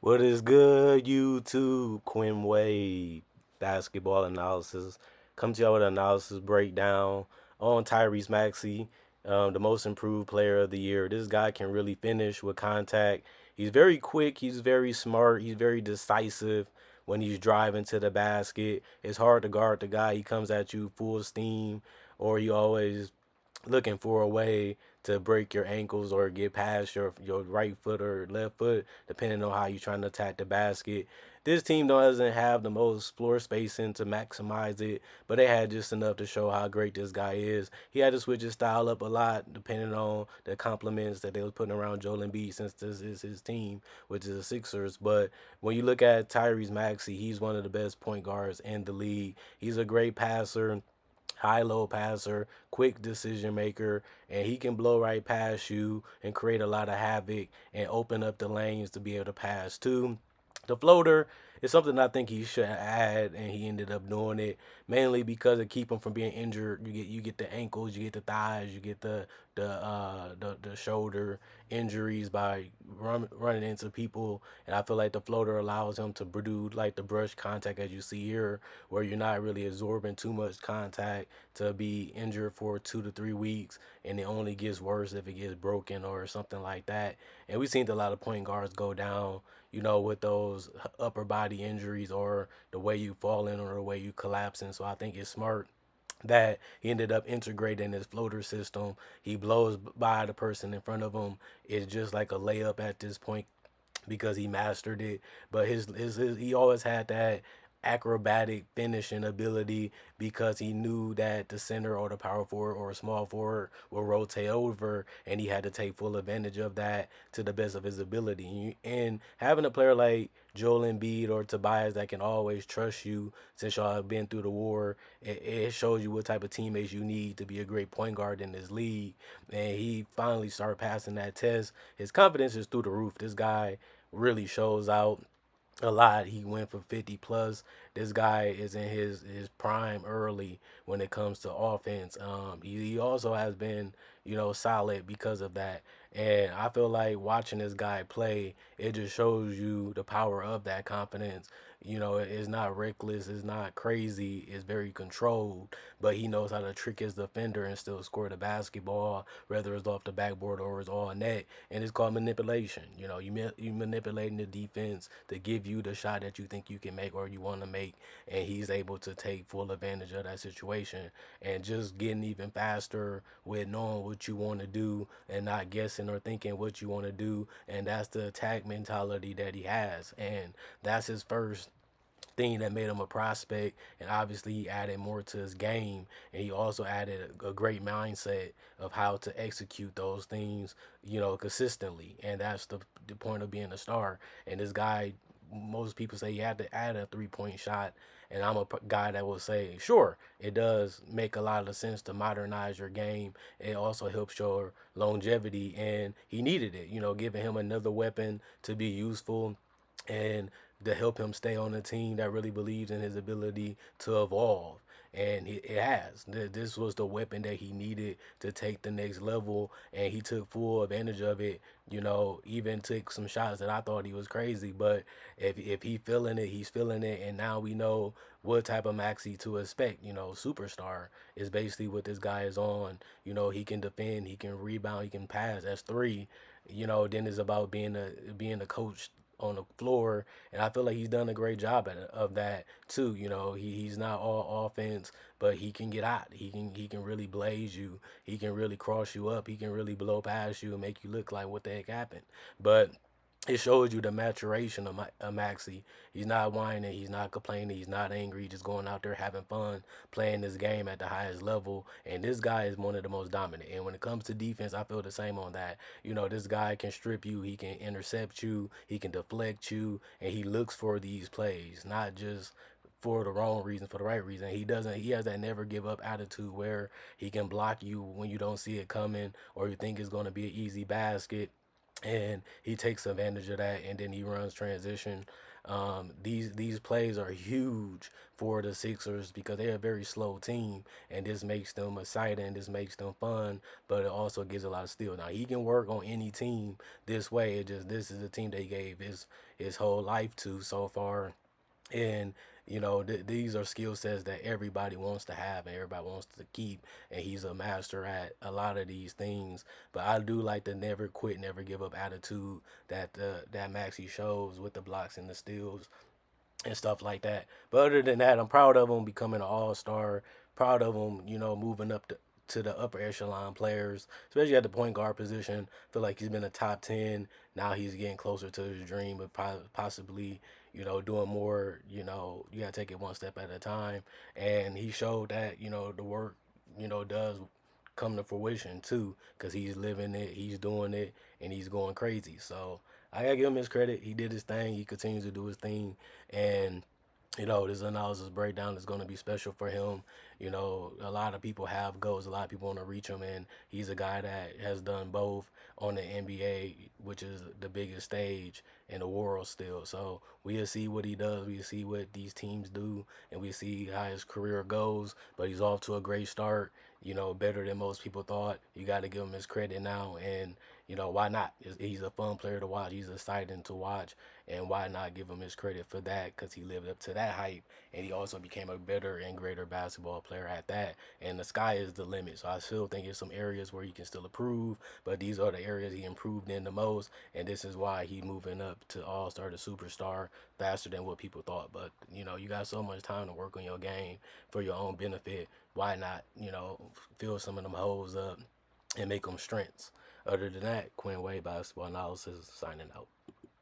What is good, YouTube? Quinn Wade, basketball analysis. Come to y'all with an analysis breakdown on Tyrese Maxey, the most improved player of the year. This guy can really finish with contact. He's very quick. He's very smart. He's very decisive when he's driving to the basket. It's hard to guard the guy. He comes at you full steam, or he always looking for a way to break your ankles or get past your right foot or left foot, depending on how you're trying to attack the basket. This team doesn't have the most floor spacing to maximize it, but they had just enough to show how great this guy is. He had to switch his style up a lot, depending on the compliments that they was putting around Joel Embiid, since this is his team, which is the Sixers. But when you look at Tyrese Maxey, he's one of the best point guards in the league. He's a great passer, high low passer, quick decision maker, and he can blow right past you and create a lot of havoc and open up the lanes to be able to pass too. The floater is something I think he should add, and he ended up doing it mainly because it keep him from being injured. You get the ankles, you get the thighs, you get the shoulder injuries by running into people, and I feel like the floater allows him to produce like the brush contact as you see here, where you're not really absorbing too much contact to be injured for 2 to 3 weeks, and it only gets worse if it gets broken or something like that. And we've seen a lot of point guards go down, with those upper body injuries or the way you fall in or the way you collapsing. So I think it's smart that he ended up integrating his floater system. He blows by the person in front of him. It's just like a layup at this point because he mastered it. But his he always had that acrobatic finishing ability because he knew that the center or the power forward or a small forward will rotate over, and he had to take full advantage of that to the best of his ability. And having a player like Joel Embiid or Tobias that can always trust you, since y'all have been through the war, it shows you what type of teammates you need to be a great point guard in this league. And he finally started passing that test. His confidence is through the roof. This guy really shows out a lot. He went for 50 plus. This guy is in his prime early when it comes to offense. He also has been, solid because of that. And I feel like watching this guy play, it just shows you the power of that confidence. It's not reckless, it's not crazy, it's very controlled, but he knows how to trick his defender and still score the basketball, whether it's off the backboard or it's all net. And it's called manipulation. You manipulating the defense to give you the shot that you think you can make or you want to make, and he's able to take full advantage of that situation and just getting even faster with knowing what you want to do and not guessing or thinking what you want to do. And that's the attack mentality that he has, and that's his first thing that made him a prospect. And obviously he added more to his game, and he also added a great mindset of how to execute those things, consistently. And that's the point of being a star. And this guy, most people say you have to add a 3 point shot, and I'm a guy that will say, sure, it does make a lot of sense to modernize your game. It also helps your longevity, and he needed it, giving him another weapon to be useful and to help him stay on a team that really believes in his ability to evolve. And it has. This was the weapon that he needed to take the next level, and he took full advantage of it. Even took some shots that I thought he was crazy, but if he feeling it, he's feeling it, and now we know what type of Maxi to expect. Superstar is basically what this guy is on. He can defend, he can rebound, he can pass. That's three. Then it's about being a coach on the floor, and I feel like he's done a great job of that too. He's not all offense, but he can get hot. He can really blaze you. He can really cross you up. He can really blow past you and make you look like what the heck happened. But it shows you the maturation of Maxi. He's not whining, he's not complaining, he's not angry, he's just going out there having fun, playing this game at the highest level. And this guy is one of the most dominant. And when it comes to defense, I feel the same on that. This guy can strip you, he can intercept you, he can deflect you, and he looks for these plays, not just for the wrong reason, for the right reason. He has that never give up attitude where he can block you when you don't see it coming or you think it's going to be an easy basket, and he takes advantage of that, and then he runs transition. These plays are huge for the Sixers because they're a very slow team, and this makes them exciting. This makes them fun, but it also gives a lot of steal. Now he can work on any team this way. It just this is the team that he gave his whole life to so far, and these are skill sets that everybody wants to have and everybody wants to keep, and he's a master at a lot of these things. But I do like the never quit, never give up attitude that Maxie shows with the blocks and the steals and stuff like that. But other than that, I'm proud of him becoming an all-star. Proud of him, moving up to the upper echelon players, especially at the point guard position. Feel like he's been a top 10. Now he's getting closer to his dream, but possibly, doing more. You got to take it one step at a time. And he showed that, the work, does come to fruition too, because he's living it, he's doing it, and he's going crazy. So I gotta give him his credit. He did his thing. He continues to do his thing, and this analysis breakdown is going to be special for him. A lot of people have goals. A lot of people want to reach him, and he's a guy that has done both on the NBA, which is the biggest stage in the world still. So we'll see what he does. We'll see what these teams do, and we see how his career goes. But he's off to a great start. Better than most people thought. You got to give him his credit now, and why not? He's a fun player to watch. He's exciting to watch, and why not give him his credit for that? Because he lived up to that hype, and he also became a better and greater basketball player at that. And the sky is the limit. So I still think there's some areas where he can still improve, but these are the areas he improved in the most, and this is why he moving up to all-star to superstar faster than what people thought. But you got so much time to work on your game for your own benefit. Why not, fill some of them holes up and make them strengths? Other than that, Quinn Wade Basketball Analysis signing out.